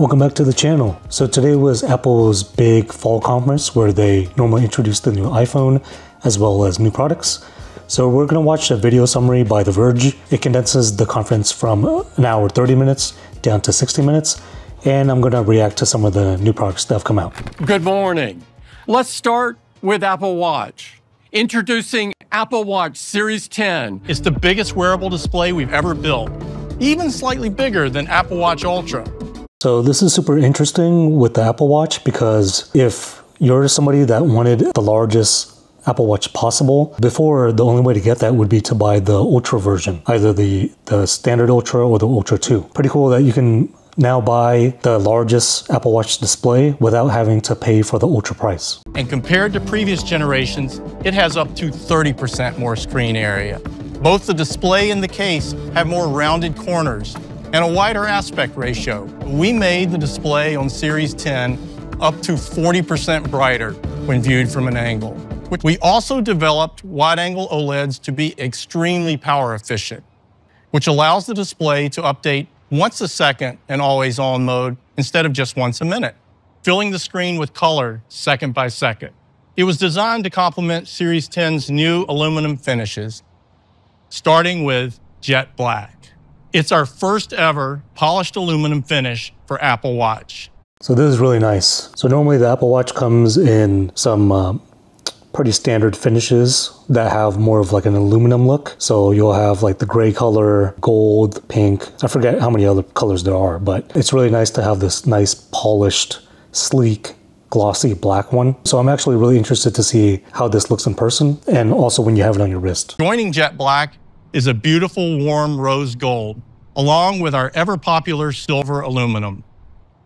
Welcome back to the channel. So today was Apple's big fall conference where they normally introduce the new iPhone as well as new products. So we're going to watch a video summary by The Verge. It condenses the conference from an hour 30 minutes down to 60 minutes. And I'm going to react to some of the new products that have come out. Good morning. Let's start with Apple Watch. Introducing Apple Watch Series 10. It's the biggest wearable display we've ever built, even slightly bigger than Apple Watch Ultra. So this is super interesting with the Apple Watch because if you're somebody that wanted the largest Apple Watch possible, before the only way to get that would be to buy the Ultra version, either the standard Ultra or the Ultra 2. Pretty cool that you can now buy the largest Apple Watch display without having to pay for the Ultra price. And compared to previous generations, it has up to 30% more screen area. Both the display and the case have more rounded corners and a wider aspect ratio. We made the display on Series 10 up to 40% brighter when viewed from an angle. We also developed wide-angle OLEDs to be extremely power efficient, which allows the display to update once a second in always-on mode instead of just once a minute, filling the screen with color second by second. It was designed to complement Series 10's new aluminum finishes, starting with jet black. It's our first ever polished aluminum finish for Apple Watch. So this is really nice. So normally the Apple Watch comes in some pretty standard finishes that have more of like an aluminum look. So you'll have like the gray color, gold, pink. I forget how many other colors there are, but it's really nice to have this nice polished, sleek, glossy black one. So I'm actually really interested to see how this looks in person and also when you have it on your wrist. Joining jet black is a beautiful warm rose gold, along with our ever popular silver aluminum.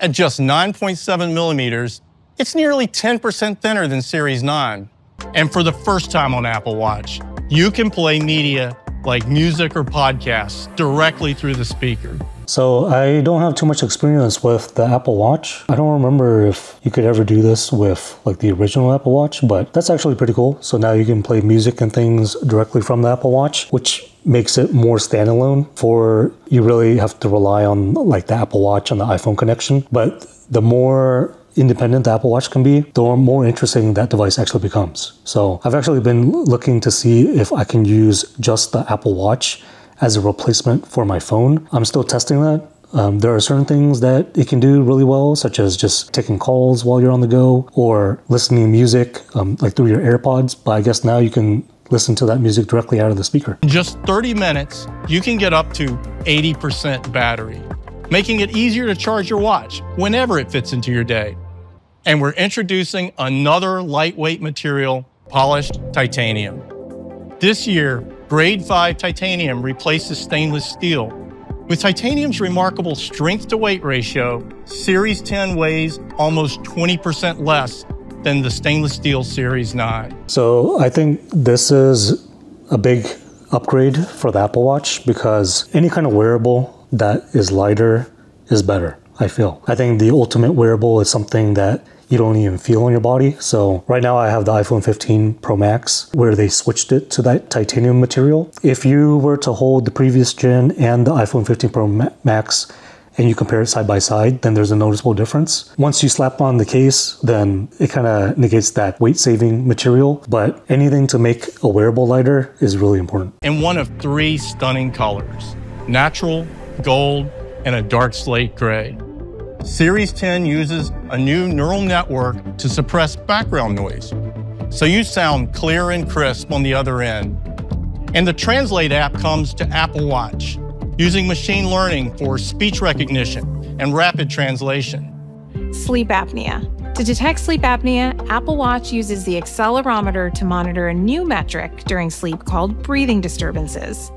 At just 9.7 millimeters, it's nearly 10% thinner than Series 9. And for the first time on Apple Watch, you can play media like music or podcasts directly through the speaker. So I don't have too much experience with the Apple Watch. I don't remember if you could ever do this with like the original Apple Watch, but that's actually pretty cool. So now you can play music and things directly from the Apple Watch, which makes it more standalone for you really have to rely on like the Apple Watch and the iPhone connection. But the more independent the Apple Watch can be, the more interesting that device actually becomes. So I've actually been looking to see if I can use just the Apple Watch as a replacement for my phone. I'm still testing that. There are certain things that it can do really well, such as just taking calls while you're on the go or listening to music like through your AirPods. But I guess now you can listen to that music directly out of the speaker. In just 30 minutes, you can get up to 80% battery, making it easier to charge your watch whenever it fits into your day. And we're introducing another lightweight material, polished titanium. This year, Grade 5 titanium replaces stainless steel. With titanium's remarkable strength-to-weight ratio, Series 10 weighs almost 20% less than the stainless steel Series 9. So I think this is a big upgrade for the Apple Watch because any kind of wearable that is lighter is better, I feel. I think the ultimate wearable is something that you don't even feel on your body. So right now I have the iPhone 15 Pro Max where they switched it to that titanium material. If you were to hold the previous gen and the iPhone 15 Pro Max and you compare it side by side, then there's a noticeable difference. Once you slap on the case, then it kind of negates that weight saving material. But anything to make a wearable lighter is really important. In one of 3 stunning colors, natural, gold, and a dark slate gray. Series 10 uses a new neural network to suppress background noise, so you sound clear and crisp on the other end. And the Translate app comes to Apple Watch, using machine learning for speech recognition and rapid translation. Sleep apnea. To detect sleep apnea, Apple Watch uses the accelerometer to monitor a new metric during sleep called breathing disturbances.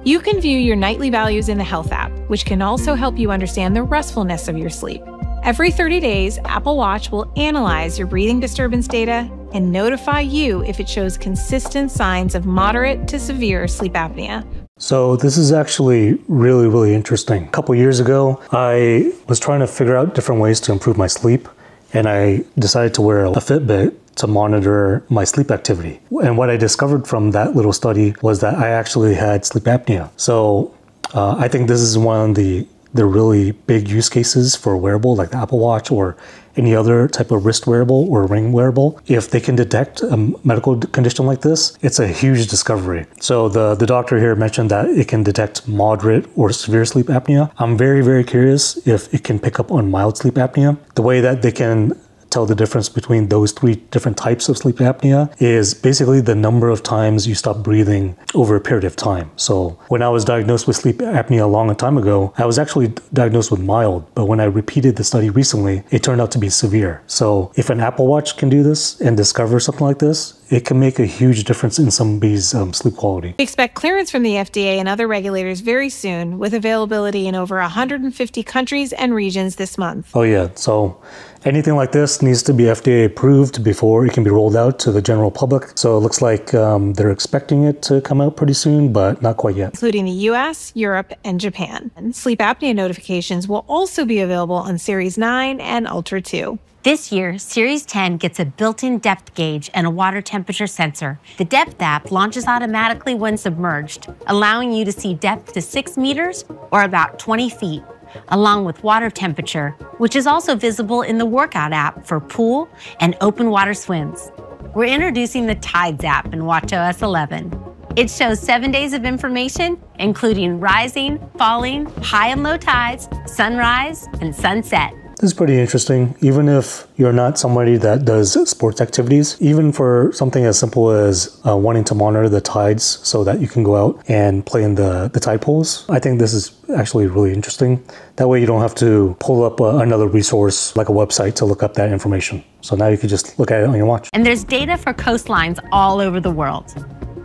You can view your nightly values in the Health app, which can also help you understand the restfulness of your sleep. Every 30 days, Apple Watch will analyze your breathing disturbance data and notify you if it shows consistent signs of moderate to severe sleep apnea. So this is actually really, really interesting. A couple years ago, I was trying to figure out different ways to improve my sleep, and I decided to wear a Fitbit to monitor my sleep activity. And what I discovered from that little study was that I actually had sleep apnea. So I think this is one of the the really big use cases for a wearable like the Apple Watch or any other type of wrist wearable or ring wearable, if they can detect a medical condition like this, it's a huge discovery. So the doctor here mentioned that it can detect moderate or severe sleep apnea. I'm very, very curious if it can pick up on mild sleep apnea. The way that they can tell the difference between those 3 different types of sleep apnea is basically the number of times you stop breathing over a period of time. So when I was diagnosed with sleep apnea a long time ago, I was actually diagnosed with mild, but when I repeated the study recently, it turned out to be severe. So if an Apple Watch can do this and discover something like this, it can make a huge difference in somebody's sleep quality. We expect clearance from the FDA and other regulators very soon, with availability in over 150 countries and regions this month. Oh yeah, so anything like this needs to be FDA approved before it can be rolled out to the general public. So it looks like they're expecting it to come out pretty soon, but not quite yet. Including the US, Europe, and Japan. And sleep apnea notifications will also be available on Series 9 and Ultra 2. This year, Series 10 gets a built-in depth gauge and a water temperature sensor. The Depth app launches automatically when submerged, allowing you to see depth to 6 meters or about 20 feet, along with water temperature, which is also visible in the Workout app for pool and open water swims. We're introducing the Tides app in watchOS 11. It shows 7 days of information, including rising, falling, high and low tides, sunrise, and sunset. This is pretty interesting. Even if you're not somebody that does sports activities, even for something as simple as wanting to monitor the tides so that you can go out and play in the tide pools, I think this is actually really interesting. That way you don't have to pull up another resource like a website to look up that information. So now you can just look at it on your watch. And there's data for coastlines all over the world.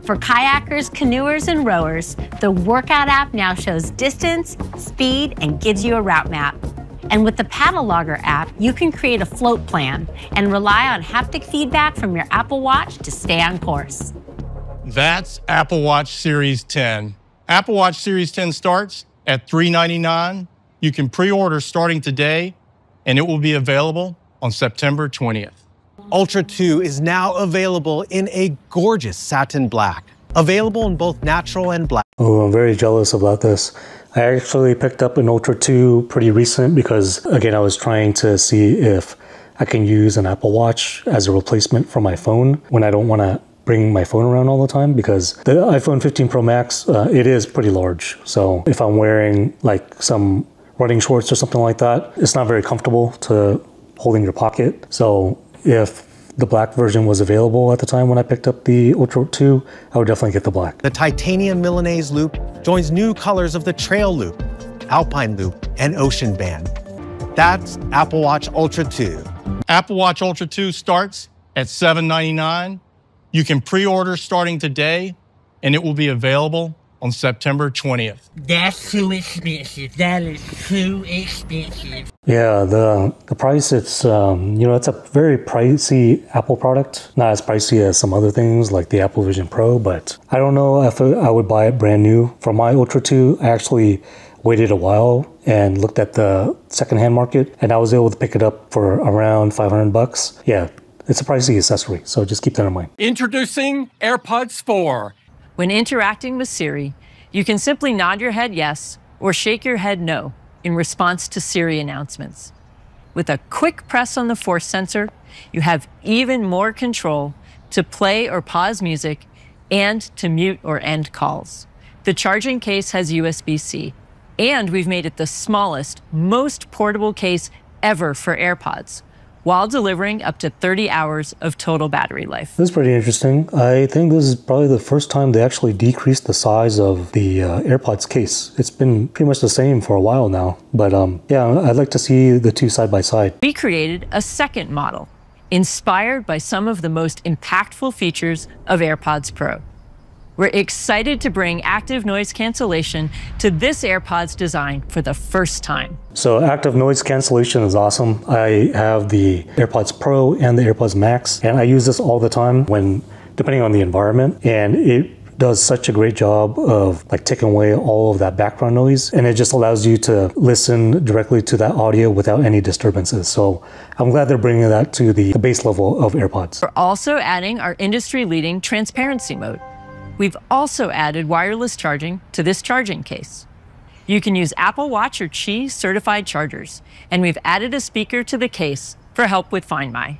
For kayakers, canoers, and rowers, the Workout app now shows distance, speed, and gives you a route map. And with the Paddle Logger app, you can create a float plan and rely on haptic feedback from your Apple Watch to stay on course. That's Apple Watch Series 10. Apple Watch Series 10 starts at $399. You can pre-order starting today, and it will be available on September 20th. Ultra 2 is now available in a gorgeous satin black, available in both natural and black. Oh, I'm very jealous about this. I actually picked up an Ultra 2 pretty recent because, again, I was trying to see if I can use an Apple Watch as a replacement for my phone when I don't want to bring my phone around all the time, because the iPhone 15 Pro Max, it is pretty large. So if I'm wearing like some running shorts or something like that, it's not very comfortable to hold in your pocket. So if the black version was available at the time when I picked up the Ultra 2, I would definitely get the black. The titanium Milanese loop joins new colors of the Trail loop, Alpine loop, and Ocean band. That's Apple Watch Ultra 2. Apple Watch Ultra 2 starts at $799. You can pre-order starting today, and it will be available on September 20th. That's too expensive. That is too expensive. Yeah, the price, it's, it's a very pricey Apple product. Not as pricey as some other things like the Apple Vision Pro, but I don't know if I would buy it brand new. For my Ultra 2, I actually waited a while and looked at the secondhand market, and I was able to pick it up for around $500. Yeah, it's a pricey accessory, so just keep that in mind. Introducing AirPods 4. When interacting with Siri, you can simply nod your head yes or shake your head no in response to Siri announcements. With a quick press on the force sensor, you have even more control to play or pause music and to mute or end calls. The charging case has USB-C, and we've made it the smallest, most portable case ever for AirPods, while delivering up to 30 hours of total battery life. This is pretty interesting. I think this is probably the first time they actually decreased the size of the AirPods case. It's been pretty much the same for a while now, but yeah, I'd like to see the two side by side. We created a second model, inspired by some of the most impactful features of AirPods Pro. We're excited to bring active noise cancellation to this AirPods design for the first time. So active noise cancellation is awesome. I have the AirPods Pro and the AirPods Max, and I use this all the time depending on the environment, and it does such a great job of like taking away all of that background noise, and it just allows you to listen directly to that audio without any disturbances. So I'm glad they're bringing that to the base level of AirPods. We're also adding our industry-leading transparency mode. We've also added wireless charging to this charging case. You can use Apple Watch or Qi certified chargers, and we've added a speaker to the case for help with Find My.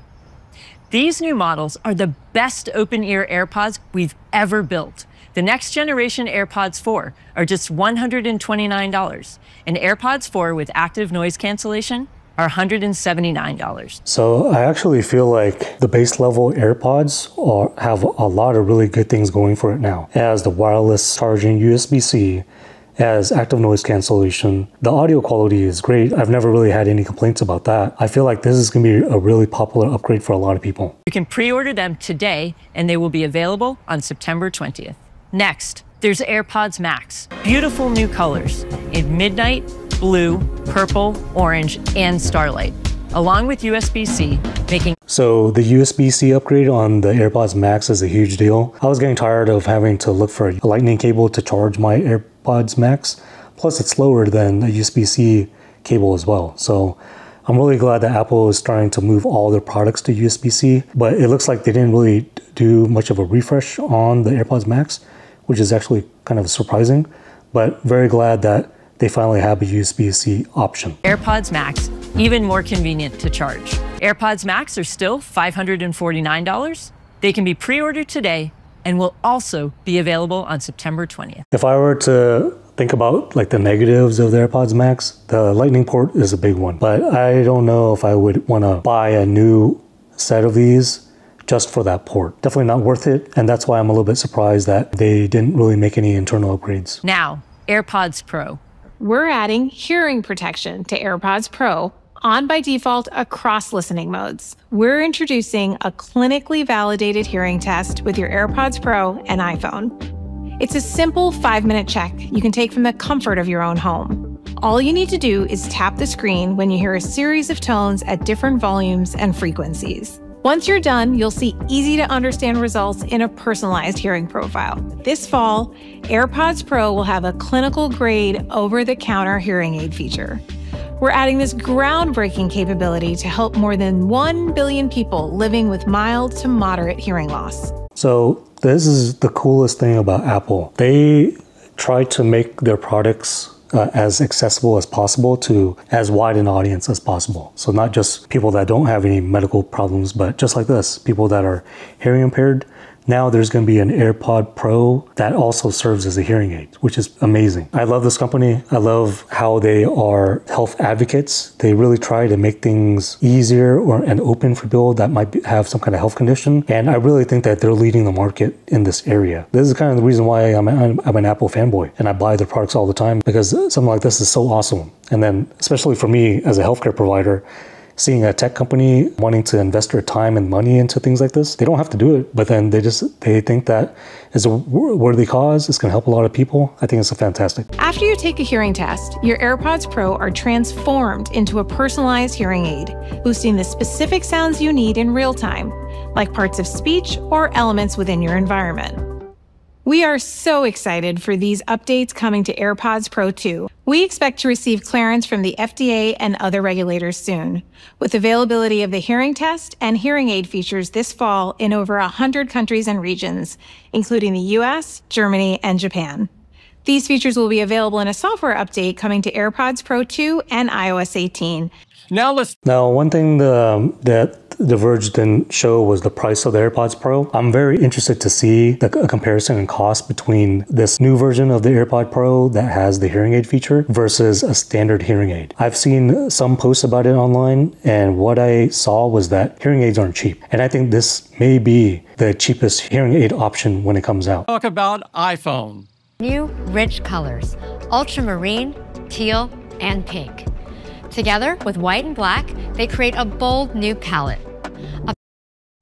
These new models are the best open-ear AirPods we've ever built. The next generation AirPods 4 are just $129, and AirPods 4 with active noise cancellation are $179. So I actually feel like the base level AirPods have a lot of really good things going for it now. It has the wireless charging USB-C, as active noise cancellation. The audio quality is great. I've never really had any complaints about that. I feel like this is going to be a really popular upgrade for a lot of people. You can pre-order them today, and they will be available on September 20th. Next, there's AirPods Max. Beautiful new colors in midnight, blue, purple, orange, and starlight, along with USB-C, making... So the USB-C upgrade on the AirPods Max is a huge deal. I was getting tired of having to look for a lightning cable to charge my AirPods Max. Plus it's slower than a USB-C cable as well. So I'm really glad that Apple is starting to move all their products to USB-C, but it looks like they didn't really do much of a refresh on the AirPods Max, which is actually kind of surprising, but very glad that they finally have a USB-C option. AirPods Max, even more convenient to charge. AirPods Max are still $549. They can be pre-ordered today and will also be available on September 20th. If I were to think about like the negatives of the AirPods Max, the lightning port is a big one, but I don't know if I would want to buy a new set of these just for that port. Definitely not worth it, and that's why I'm a little bit surprised that they didn't really make any internal upgrades. Now, AirPods Pro. We're adding hearing protection to AirPods Pro on by default across listening modes. We're introducing a clinically validated hearing test with your AirPods Pro and iPhone. It's a simple 5-minute check you can take from the comfort of your own home. All you need to do is tap the screen when you hear a series of tones at different volumes and frequencies. Once you're done, you'll see easy-to-understand results in a personalized hearing profile. This fall, AirPods Pro will have a clinical-grade, over-the-counter hearing aid feature. We're adding this groundbreaking capability to help more than 1 billion people living with mild to moderate hearing loss. So this is the coolest thing about Apple. They try to make their products as accessible as possible to as wide an audience as possible. So not just people that don't have any medical problems, but just like this, people that are hearing impaired. Now there's going to be an AirPod Pro that also serves as a hearing aid, which is amazing. I love this company. I love how they are health advocates. They really try to make things easier and open for people that might have some kind of health condition. And I really think that they're leading the market in this area. This is kind of the reason why I'm an Apple fanboy and I buy their products all the time, because something like this is so awesome. And then especially for me as a healthcare provider, seeing a tech company wanting to invest their time and money into things like this, they don't have to do it, but then they think that is a worthy cause. It's going to help a lot of people. I think it's fantastic. After you take a hearing test, your AirPods Pro are transformed into a personalized hearing aid, boosting the specific sounds you need in real time, like parts of speech or elements within your environment. We are so excited for these updates coming to AirPods Pro 2. We expect to receive clearance from the FDA and other regulators soon, with availability of the hearing test and hearing aid features this fall in over 100 countries and regions, including the US, Germany, and Japan. These features will be available in a software update coming to AirPods Pro 2 and iOS 18. Now one thing that The Verge didn't show was the price of the AirPods Pro. I'm very interested to see the comparison in cost between this new version of the AirPod Pro that has the hearing aid feature versus a standard hearing aid. I've seen some posts about it online, and what I saw was that hearing aids aren't cheap. And I think this may be the cheapest hearing aid option when it comes out. Talk about iPhone. New rich colors, ultramarine, teal, and pink. Together with white and black, they create a bold new palette. Up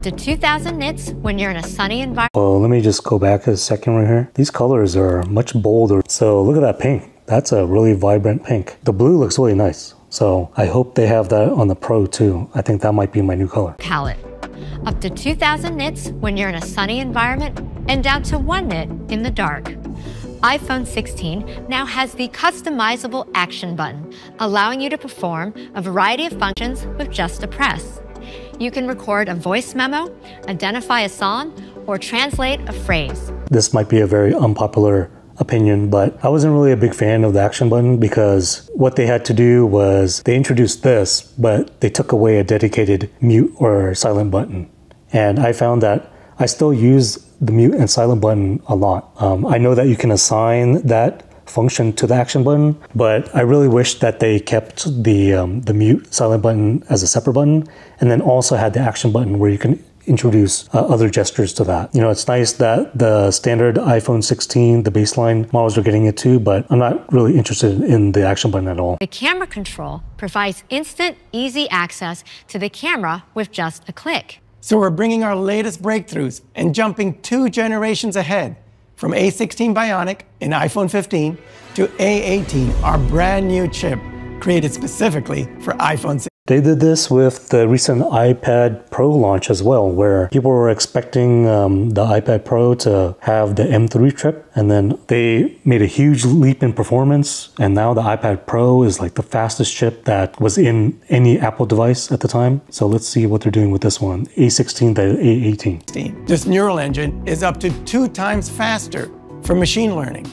to 2,000 nits when you're in a sunny environment. Well, let me just go back a second right here. These colors are much bolder. So look at that pink. That's a really vibrant pink. The blue looks really nice. So I hope they have that on the Pro too. I think that might be my new color. Palette. Up to 2,000 nits when you're in a sunny environment and down to 1 nit in the dark. iPhone 16 now has the customizable action button, allowing you to perform a variety of functions with just a press. You can record a voice memo, identify a song, or translate a phrase. This might be a very unpopular opinion, but I wasn't really a big fan of the action button because what they had to do was they introduced this, but they took away a dedicated mute or silent button. And I found that I still use the mute and silent button a lot. I know that you can assign that function to the action button, but I really wish that they kept the mute silent button as a separate button, and then also had the action button where you can introduce other gestures to that. You know, it's nice that the standard iPhone 16, the baseline models are getting it too, but I'm not really interested in the action button at all. The camera control provides instant, easy access to the camera with just a click. So we're bringing our latest breakthroughs and jumping 2 generations ahead, from A16 Bionic in iPhone 15 to A18, our brand new chip created specifically for iPhone 16. They did this with the recent iPad Pro launch as well, where people were expecting the iPad Pro to have the M3 chip, and then they made a huge leap in performance, and now the iPad Pro is like the fastest chip that was in any Apple device at the time. So let's see what they're doing with this one, A16 to A18. This neural engine is up to 2 times faster for machine learning.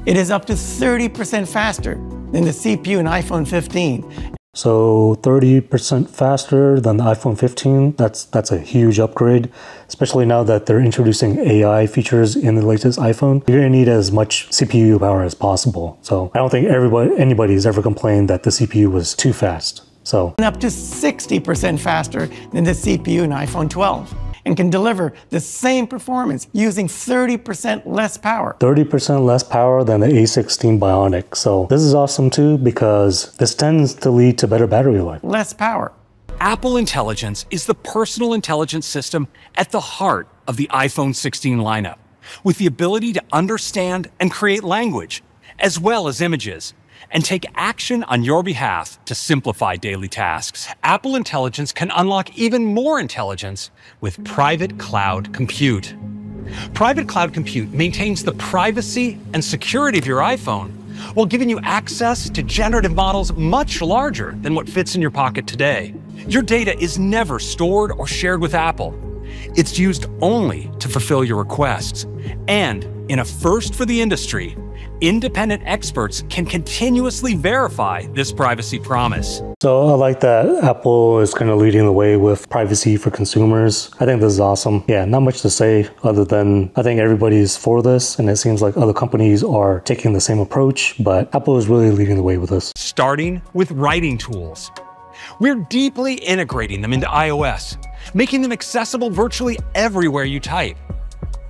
It is up to 30% faster than the CPU in iPhone 15. So 30% faster than the iPhone 15, that's a huge upgrade, especially now that they're introducing AI features in the latest iPhone. You're gonna need as much CPU power as possible. So I don't think anybody's ever complained that the CPU was too fast. So up to 60% faster than the CPU in iPhone 12, and can deliver the same performance using 30% less power. 30% less power than the A16 Bionic. So this is awesome too, because this tends to lead to better battery life. Less power. Apple Intelligence is the personal intelligence system at the heart of the iPhone 16 lineup, with the ability to understand and create language, as well as images, and take action on your behalf to simplify daily tasks. Apple Intelligence can unlock even more intelligence with private cloud compute. Private cloud compute maintains the privacy and security of your iPhone while giving you access to generative models much larger than what fits in your pocket today. Your data is never stored or shared with Apple. It's used only to fulfill your requests. And in a first for the industry, independent experts can continuously verify this privacy promise. So I like that Apple is kind of leading the way with privacy for consumers. I think this is awesome. Yeah, not much to say other than I think everybody's for this, and it seems like other companies are taking the same approach, but Apple is really leading the way with this. Starting with writing tools. We're deeply integrating them into iOS, making them accessible virtually everywhere you type.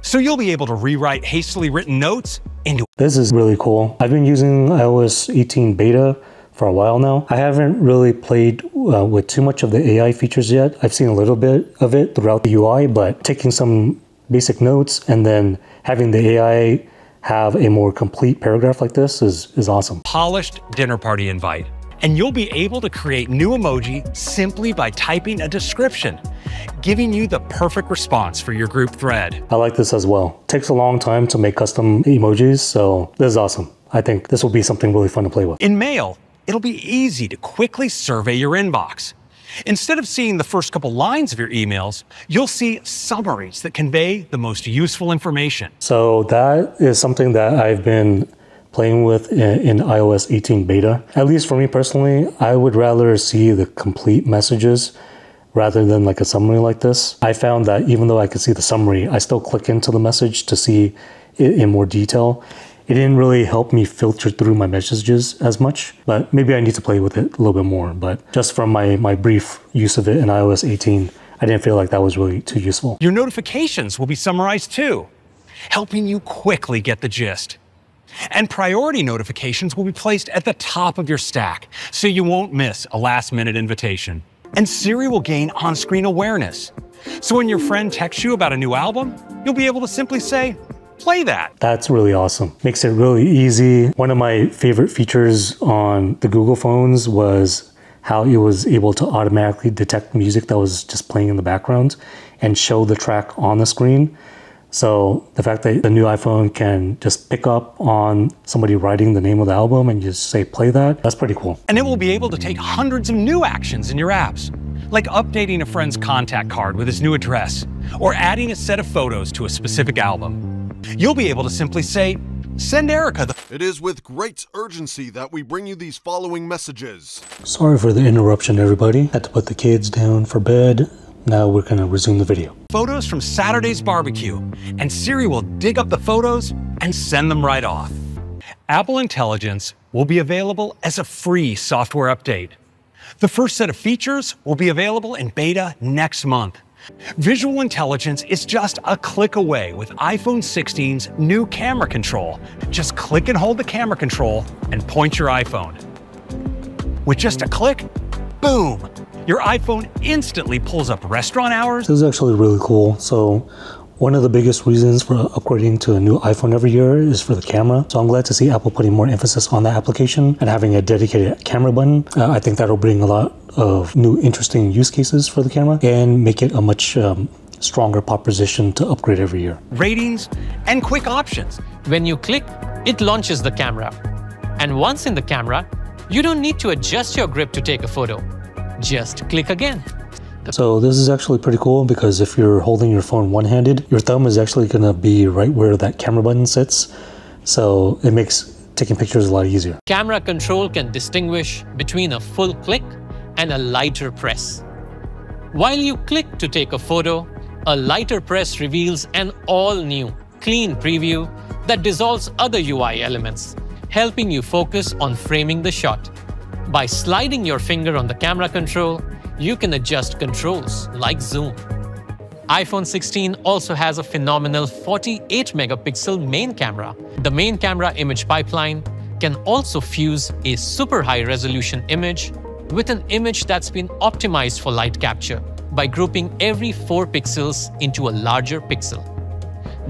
So you'll be able to rewrite hastily written notes into... This is really cool. I've been using iOS 18 beta for a while now. I haven't really played with too much of the AI features yet. I've seen a little bit of it throughout the UI, but taking some basic notes and then having the AI have a more complete paragraph like this is awesome. Polished dinner party invite. And you'll be able to create new emoji simply by typing a description, giving you the perfect response for your group thread. I like this as well. It takes a long time to make custom emojis, so this is awesome. I think this will be something really fun to play with. In Mail, it'll be easy to quickly survey your inbox. Instead of seeing the first couple lines of your emails, you'll see summaries that convey the most useful information. So that is something that I've been playing with in iOS 18 beta. At least for me personally, I would rather see the complete messages rather than like a summary like this. I found that even though I could see the summary, I still click into the message to see it in more detail. It didn't really help me filter through my messages as much, but maybe I need to play with it a little bit more. But just from my brief use of it in iOS 18, I didn't feel like that was really too useful. Your notifications will be summarized too, helping you quickly get the gist. And priority notifications will be placed at the top of your stack, so you won't miss a last-minute invitation. And Siri will gain on-screen awareness. So when your friend texts you about a new album, you'll be able to simply say, "Play that." That's really awesome. Makes it really easy. One of my favorite features on the Google phones was how it was able to automatically detect music that was just playing in the background and show the track on the screen. So the fact that the new iPhone can just pick up on somebody writing the name of the album and just say, "Play that," that's pretty cool. And it will be able to take hundreds of new actions in your apps, like updating a friend's contact card with his new address, or adding a set of photos to a specific album. You'll be able to simply say, send Erica the... It is with great urgency that we bring you these following messages. Sorry for the interruption, everybody. Had to put the kids down for bed. Now we're gonna resume the video. Photos from Saturday's barbecue, and Siri will dig up the photos and send them right off. Apple Intelligence will be available as a free software update. The first set of features will be available in beta next month. Visual intelligence is just a click away with iPhone 16's new camera control. Just click and hold the camera control and point your iPhone. With just a click, boom! Your iPhone instantly pulls up restaurant hours. This is actually really cool. So one of the biggest reasons for upgrading to a new iPhone every year is for the camera. So I'm glad to see Apple putting more emphasis on that application and having a dedicated camera button. I think that'll bring a lot of new interesting use cases for the camera and make it a much stronger proposition to upgrade every year. Ratings and quick options. When you click, it launches the camera. And once in the camera, you don't need to adjust your grip to take a photo. Just click again. So this is actually pretty cool because if you're holding your phone one-handed, your thumb is actually going to be right where that camera button sits. So it makes taking pictures a lot easier. Camera control can distinguish between a full click and a lighter press. While you click to take a photo, a lighter press reveals an all-new, clean preview that dissolves other UI elements, helping you focus on framing the shot. By sliding your finger on the camera control, you can adjust controls like zoom. iPhone 16 also has a phenomenal 48-megapixel main camera. The main camera image pipeline can also fuse a super high-resolution image with an image that's been optimized for light capture by grouping every 4 pixels into a larger pixel.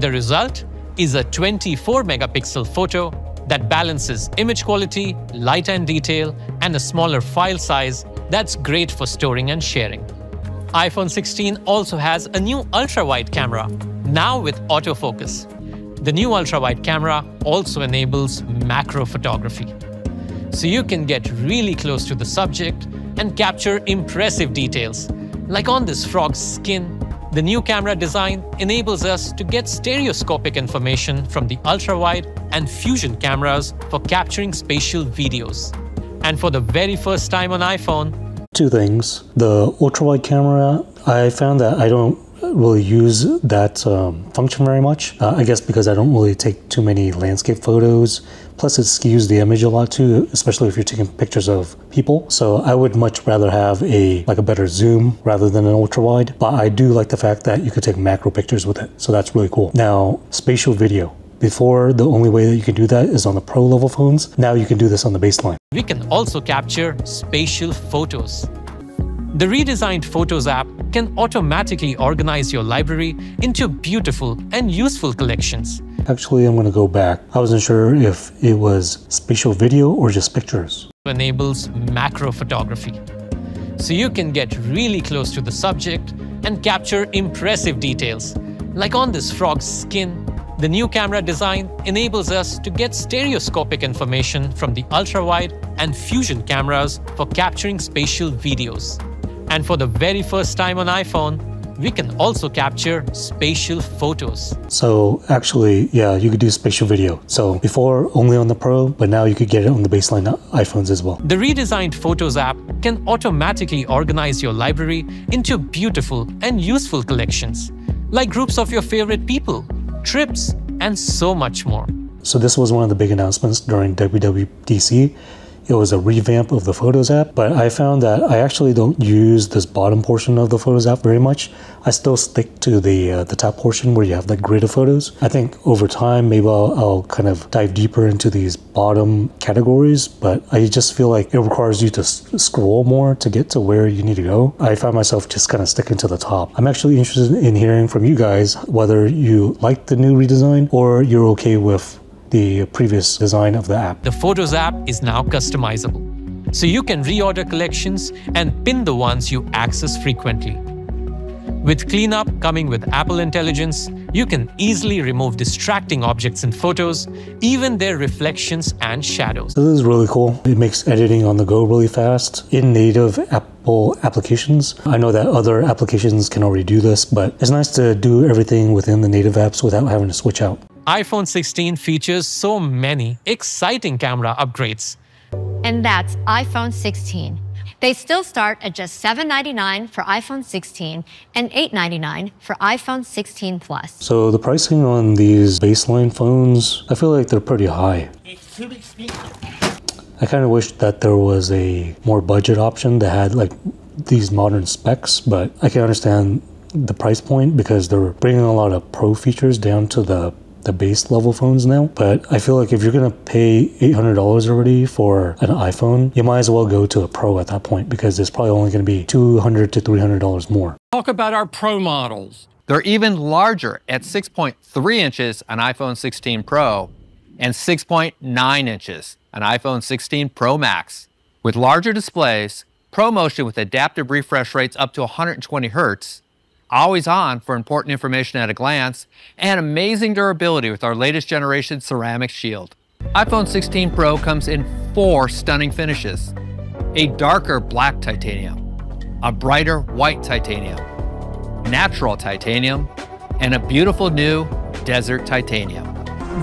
The result is a 24-megapixel photo that balances image quality, light and detail, and a smaller file size that's great for storing and sharing. iPhone 16 also has a new ultra-wide camera, now with autofocus. The new ultra-wide camera also enables macro photography. So you can get really close to the subject and capture impressive details. Like on this frog's skin, the new camera design enables us to get stereoscopic information from the ultra-wide and fusion cameras for capturing spatial videos. And for the very first time on iPhone, two things. The ultra-wide camera, I found that I don't really use that function very much. I guess because I don't really take too many landscape photos. Plus it skews the image a lot too, especially if you're taking pictures of people. So I would much rather have a better zoom rather than an ultra-wide. But I do like the fact that you could take macro pictures with it. So that's really cool. Now, spatial video. Before, the only way that you can do that is on the Pro level phones. Now you can do this on the baseline. We can also capture spatial photos. The redesigned Photos app can automatically organize your library into beautiful and useful collections. Actually, I'm going to go back. I wasn't sure if it was spatial video or just pictures. Enables macro photography. So you can get really close to the subject and capture impressive details. Like on this frog's skin, the new camera design enables us to get stereoscopic information from the ultra-wide and fusion cameras for capturing spatial videos. And for the very first time on iPhone, we can also capture spatial photos. So actually, yeah, you could do spatial video. So before only on the Pro, but now you could get it on the baseline iPhones as well. The redesigned Photos app can automatically organize your library into beautiful and useful collections, like groups of your favorite people, trips, and so much more. So this was one of the big announcements during WWDC. It was a revamp of the Photos app, but I found that I actually don't use this bottom portion of the Photos app very much. I still stick to the top portion where you have the grid of photos. I think over time, maybe I'll kind of dive deeper into these bottom categories, but I just feel like it requires you to scroll more to get to where you need to go. I find myself just kind of sticking to the top. I'm actually interested in hearing from you guys whether you like the new redesign or you're okay with the previous design of the app. The Photos app is now customizable, so you can reorder collections and pin the ones you access frequently. With Cleanup coming with Apple Intelligence, you can easily remove distracting objects in photos, even their reflections and shadows. This is really cool. It makes editing on the go really fast in native Apple applications. I know that other applications can already do this, but it's nice to do everything within the native apps without having to switch out. iPhone 16 features so many exciting camera upgrades. And that's iPhone 16. They still start at just $799 for iPhone 16 and $899 for iPhone 16 Plus. So the pricing on these baseline phones, I feel like they're pretty high. It's too expensive. I kind of wish that there was a more budget option that had like these modern specs, but I can understand the price point because they're bringing a lot of pro features down to the base level phones now. But I feel like if you're gonna pay $800 already for an iPhone, you might as well go to a Pro at that point because it's probably only gonna be $200 to $300 more. Talk about our Pro models. They're even larger at 6.3 inches on iPhone 16 Pro and 6.9 inches on iPhone 16 Pro Max. With larger displays, ProMotion with adaptive refresh rates up to 120 Hz, always on for important information at a glance, and amazing durability with our latest generation ceramic shield. iPhone 16 Pro comes in 4 stunning finishes: a darker black titanium, a brighter white titanium, natural titanium, and a beautiful new desert titanium.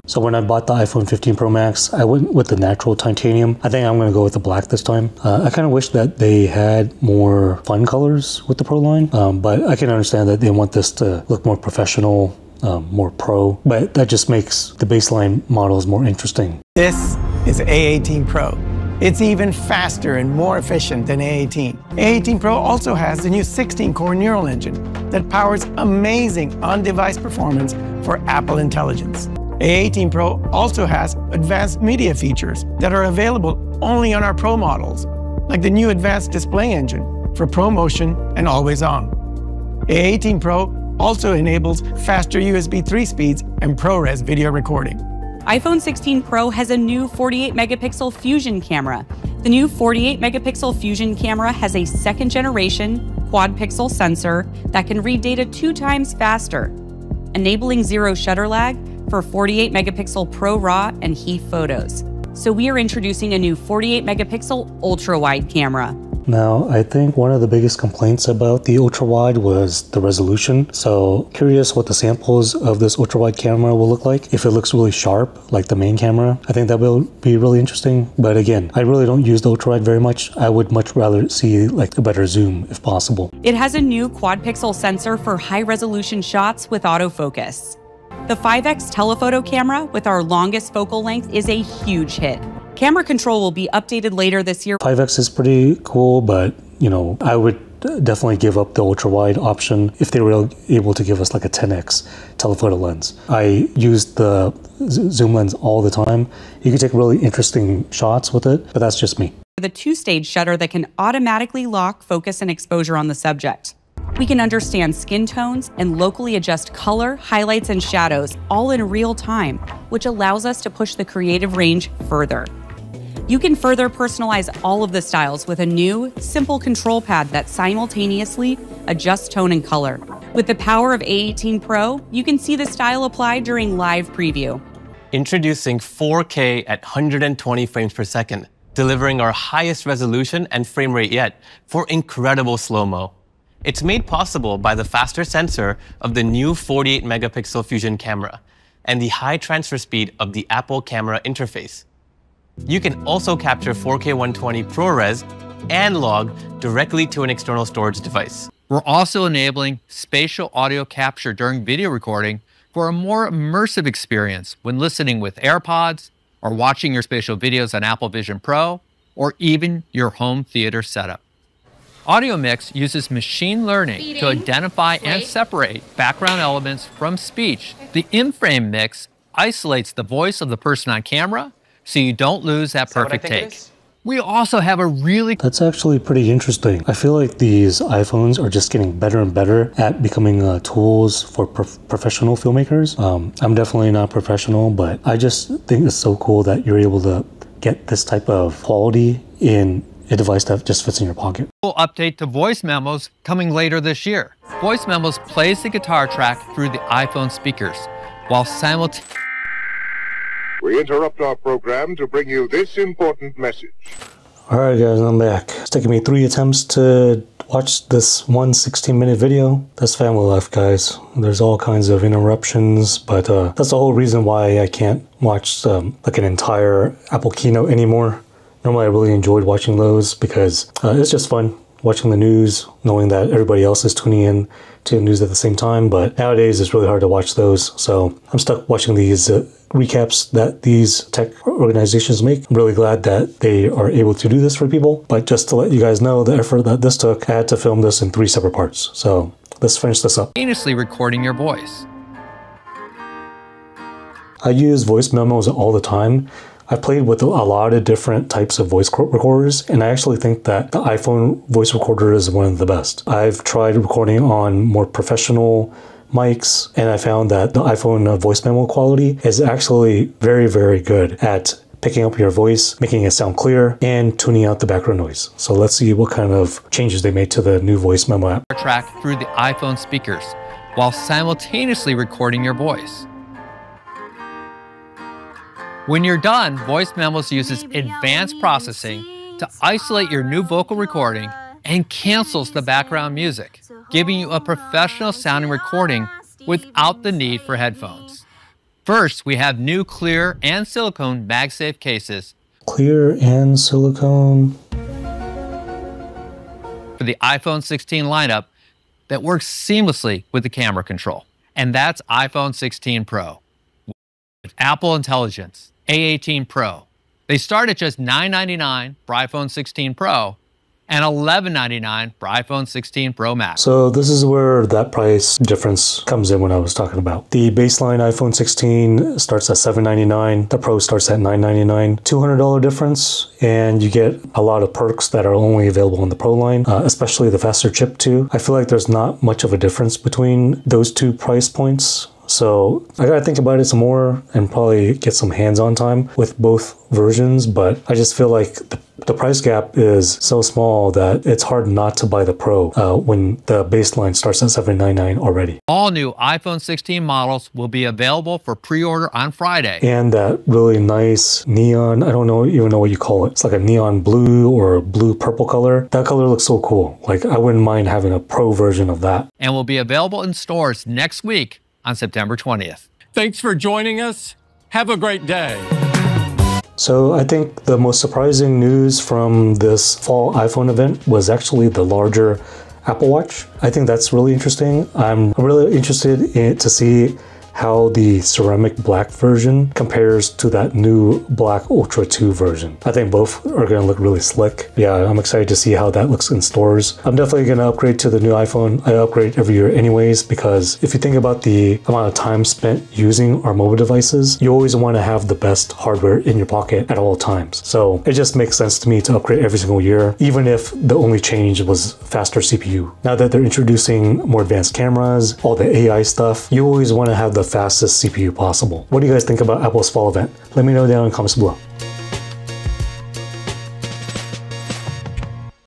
So when I bought the iPhone 15 Pro Max, I went with the natural titanium. I think I'm going to go with the black this time. I kind of wish that they had more fun colors with the Pro line, but I can understand that they want this to look more professional, more pro, but that just makes the baseline models more interesting. This is A18 Pro. It's even faster and more efficient than A18. A18 Pro also has the new 16-core neural engine that powers amazing on-device performance for Apple Intelligence. A18 Pro also has advanced media features that are available only on our Pro models, like the new advanced display engine for ProMotion and Always On. A18 Pro also enables faster USB 3 speeds and ProRes video recording. iPhone 16 Pro has a new 48-megapixel Fusion camera. The new 48-megapixel Fusion camera has a second-generation quad-pixel sensor that can read data 2 times faster, enabling zero shutter lag for 48-megapixel Pro RAW and HEIF photos. So we are introducing a new 48-megapixel ultra-wide camera. Now, I think one of the biggest complaints about the ultra-wide was the resolution. So curious what the samples of this ultra-wide camera will look like. If it looks really sharp, like the main camera, I think that will be really interesting. But again, I really don't use the ultra-wide very much. I would much rather see like a better zoom if possible. It has a new quad-pixel sensor for high-resolution shots with autofocus. The 5x telephoto camera with our longest focal length is a huge hit. Camera control will be updated later this year. 5x is pretty cool, but you know, I would definitely give up the ultra-wide option if they were able to give us like a 10x telephoto lens. I use the zoom lens all the time. You can take really interesting shots with it, but that's just me. The 2-stage shutter that can automatically lock focus and exposure on the subject. We can understand skin tones and locally adjust color, highlights, and shadows all in real time, which allows us to push the creative range further. You can further personalize all of the styles with a new, simple control pad that simultaneously adjusts tone and color. With the power of A18 Pro, you can see the style applied during live preview. Introducing 4K at 120 frames per second, delivering our highest resolution and frame rate yet for incredible slow-mo. It's made possible by the faster sensor of the new 48-megapixel Fusion camera and the high transfer speed of the Apple camera interface. You can also capture 4K 120 ProRes and log directly to an external storage device. We're also enabling spatial audio capture during video recording for a more immersive experience when listening with AirPods or watching your spatial videos on Apple Vision Pro or even your home theater setup. Audio Mix uses machine learning to identify and separate background elements from speech. The in-frame mix isolates the voice of the person on camera so you don't lose that perfect take. We also have a really... That's actually pretty interesting. I feel like these iPhones are just getting better and better at becoming tools for professional filmmakers. I'm definitely not professional, but I just think it's so cool that you're able to get this type of quality in a device that just fits in your pocket. We'll update to voice memos coming later this year. Voice memos plays the guitar track through the iPhone speakers, while simultaneously... We interrupt our program to bring you this important message. Alright guys, I'm back. It's taken me 3 attempts to watch this one 16-minute video. That's family life, guys. There's all kinds of interruptions, but that's the whole reason why I can't watch like an entire Apple keynote anymore. Normally I really enjoyed watching those because it's just fun watching the news, knowing that everybody else is tuning in to the news at the same time. But nowadays it's really hard to watch those, so I'm stuck watching these recaps that these tech organizations make. I'm really glad that they are able to do this for people, but just to let you guys know the effort that this took, I had to film this in 3 separate parts. So let's finish this up. Simultaneously recording your voice. I use voice memos all the time. I played with a lot of different types of voice recorders, and I actually think that the iPhone voice recorder is one of the best. I've tried recording on more professional mics, and I found that the iPhone voice memo quality is actually very, very good at picking up your voice, making it sound clear, and tuning out the background noise. So let's see what kind of changes they made to the new voice memo app. Track through the iPhone speakers while simultaneously recording your voice. When you're done, Voice Memos uses advanced processing to isolate your new vocal recording and cancels the background music, giving you a professional sounding recording without the need for headphones. First, we have new clear and silicone MagSafe cases. Clear and silicone. For the iPhone 16 lineup that works seamlessly with the camera control. And that's iPhone 16 Pro. With Apple Intelligence, A18 Pro. They start at just $999 for iPhone 16 Pro and $1199 for iPhone 16 Pro Max. So this is where that price difference comes in when I was talking about. The baseline iPhone 16 starts at $799, the Pro starts at $999, $200 difference, and you get a lot of perks that are only available on the Pro line, especially the faster chip too. I feel like there's not much of a difference between those two price points. So I gotta think about it some more and probably get some hands-on time with both versions, but I just feel like the price gap is so small that it's hard not to buy the Pro when the baseline starts at $799 already. All new iPhone 16 models will be available for pre-order on Friday. And that really nice neon, I don't even know what you call it. It's like a neon blue or a blue purple color. That color looks so cool. Like I wouldn't mind having a Pro version of that. And will be available in stores next week on September 20th. Thanks for joining us. Have a great day. So I think the most surprising news from this fall iPhone event was actually the larger Apple Watch. I think that's really interesting. I'm really interested to see how the ceramic black version compares to that new black Ultra 2 version. I think both are going to look really slick. Yeah, I'm excited to see how that looks in stores. I'm definitely going to upgrade to the new iPhone. I upgrade every year anyways, because if you think about the amount of time spent using our mobile devices, you always want to have the best hardware in your pocket at all times. So it just makes sense to me to upgrade every single year, even if the only change was faster CPU. Now that they're introducing more advanced cameras, all the AI stuff, you always want to have the fastest CPU possible. What do you guys think about Apple's fall event? Let me know down in the comments below.